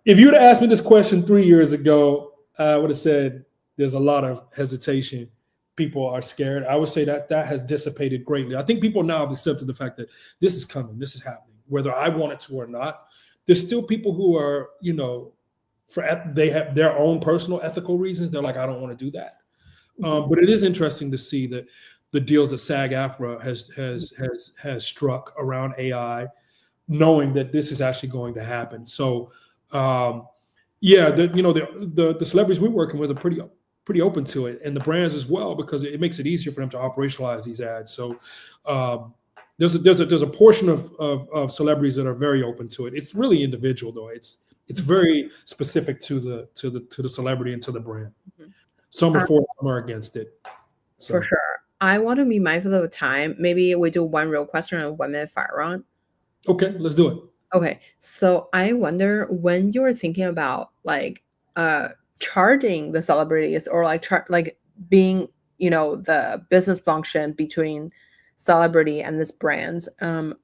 if you'd have asked me this question 3 years ago, I would have said there's a lot of hesitation. People are scared. I would say that has dissipated greatly. I think people now have accepted the fact that this is coming, this is happening, whether I want it to or not. There's still people who are, they have their own personal ethical reasons. They're like, I don't want to do that. But it is interesting to see that the deals that SAG-AFTRA has struck around AI, knowing that this is actually going to happen. So, yeah, the celebrities we're working with are pretty open to it, and the brands as well, because it makes it easier for them to operationalize these ads. So, there's a portion of celebrities that are very open to it. It's really individual though. It's very specific to the celebrity and to the brand. Some are for it, some are against it. For So sure. I want to be mindful of the time. Maybe we do one real question and 1 minute fire round. okay, let's do it. Okay. So I wonder when you're thinking about like charging the celebrities, or like like being, the business function between celebrity and this brand.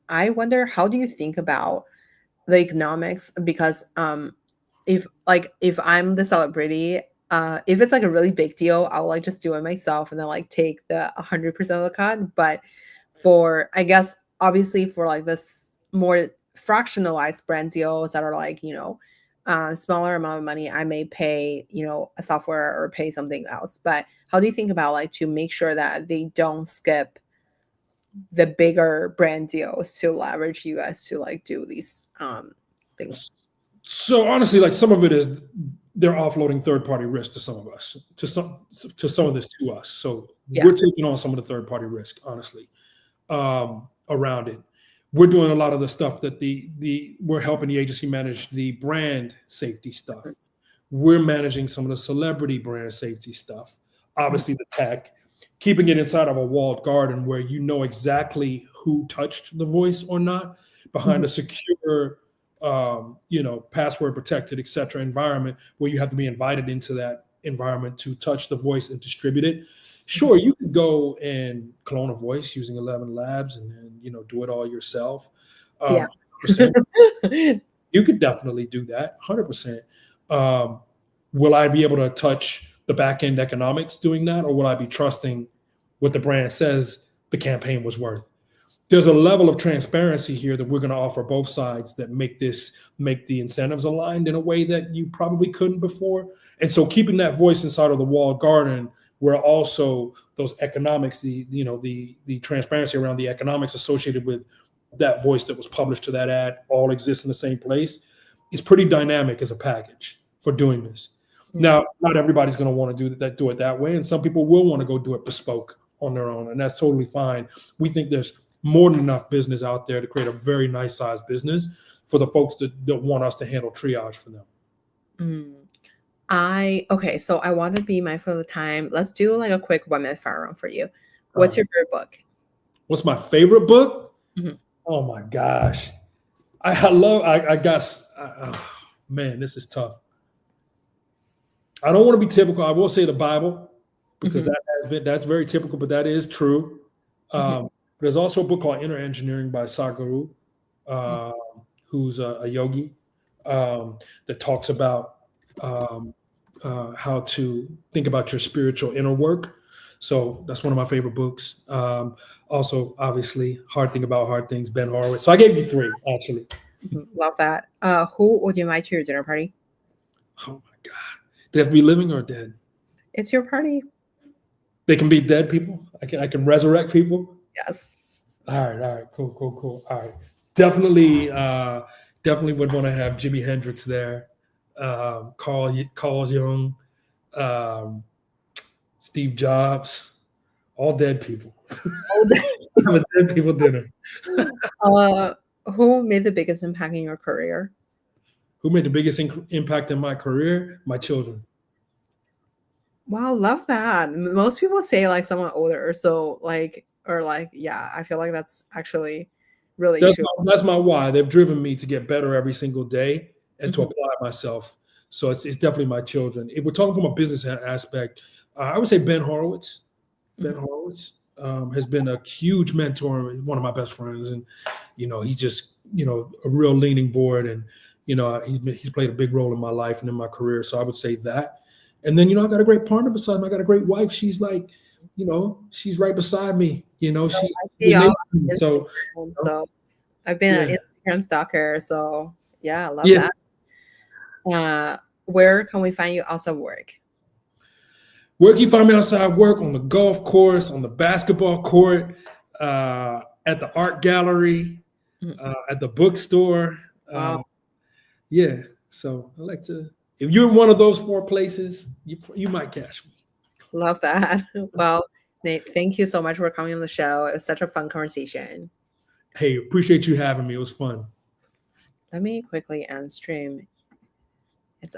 I wonder, how do you think about the economics? Because if I'm the celebrity, if it's like a really big deal, I'll like just do it myself and then like take the 100% of the cut. But for, I guess, obviously for like this more fractionalized brand deals that are like, smaller amount of money, I may pay, a software or pay something else. But how do you think about like to make sure that they don't skip the bigger brand deals to leverage you guys to like do these things? So honestly, like some of it is they're offloading third-party risk to some of us, to some of this to us. So Yeah. we're taking on some of the third-party risk, honestly, around it. We're doing a lot of the stuff that we're helping the agency manage the brand safety stuff. We're managing some of the celebrity brand safety stuff. Obviously, the tech, keeping it inside of a walled garden where you know exactly who touched the voice or not behind a secure, password protected, et cetera, environment where you have to be invited into that environment to touch the voice and distribute it. Sure, you could go and clone a voice using 11 Labs and then, do it all yourself. Yeah. 100%. You could definitely do that, 100%. Will I be able to touch the back end economics doing that, or will I be trusting what the brand says the campaign was worth? There's a level of transparency here that we're going to offer both sides that make the incentives aligned in a way that you probably couldn't before. And so keeping that voice inside of the walled garden, where also those economics, the transparency around the economics associated with that voice that was published to that ad all exists in the same place, is pretty dynamic as a package for doing this. Now, not everybody's going to want to do it that way, and some people will want to go do it bespoke on their own, and that's totally fine. We think there's more than enough business out there to create a very nice sized business for the folks that want us to handle triage for them. Okay, so I want to be mindful of the time. Let's do like a quick 1 minute fire round for you. What's your favorite book? What's my favorite book? Mhm. Oh my gosh. Man, this is tough. I don't want to be typical. I will say the Bible, because that's very typical, but that is true. There's also a book called Inner Engineering by Sadhguru, who's a yogi, that talks about how to think about your spiritual inner work. So that's one of my favorite books. Also, obviously, Hard Thing About Hard Things, Ben Horowitz. So I gave you 3, actually. Love that. Who would you invite to your dinner party? Oh my God. Do they have to be living or dead? It's your party. They can be dead people? I can resurrect people? Yes. All right. Cool. All right. Definitely would want to have Jimi Hendrix there, Carl Jung, Steve Jobs, all dead people. Have a dead people dinner. Who made the biggest impact in your career? Who made the biggest impact in my career? My children. Wow, love that. Most people say like someone older, so yeah, I feel like that's actually really true. That's my why. They've driven me to get better every single day and to apply myself. So it's definitely my children. If we're talking from a business aspect, I would say Ben Horowitz. Ben Horowitz has been a huge mentor, one of my best friends, and he's just a real leaning board, and he's played a big role in my life and in my career. So I would say that. And then I got a great partner beside me. I got a great wife. She's like, she's right beside me. So I've been an Instagram stalker. So yeah, I love that. Where can we find you outside work? Where can you find me outside work? On the golf course, on the basketball court, at the art gallery, at the bookstore. Wow. Yeah. So I like to. If you're in one of those 4 places, you might catch me. Love that. Well, Nate, thank you so much for coming on the show. It was such a fun conversation. Hey, appreciate you having me. It was fun. Let me quickly end stream. It's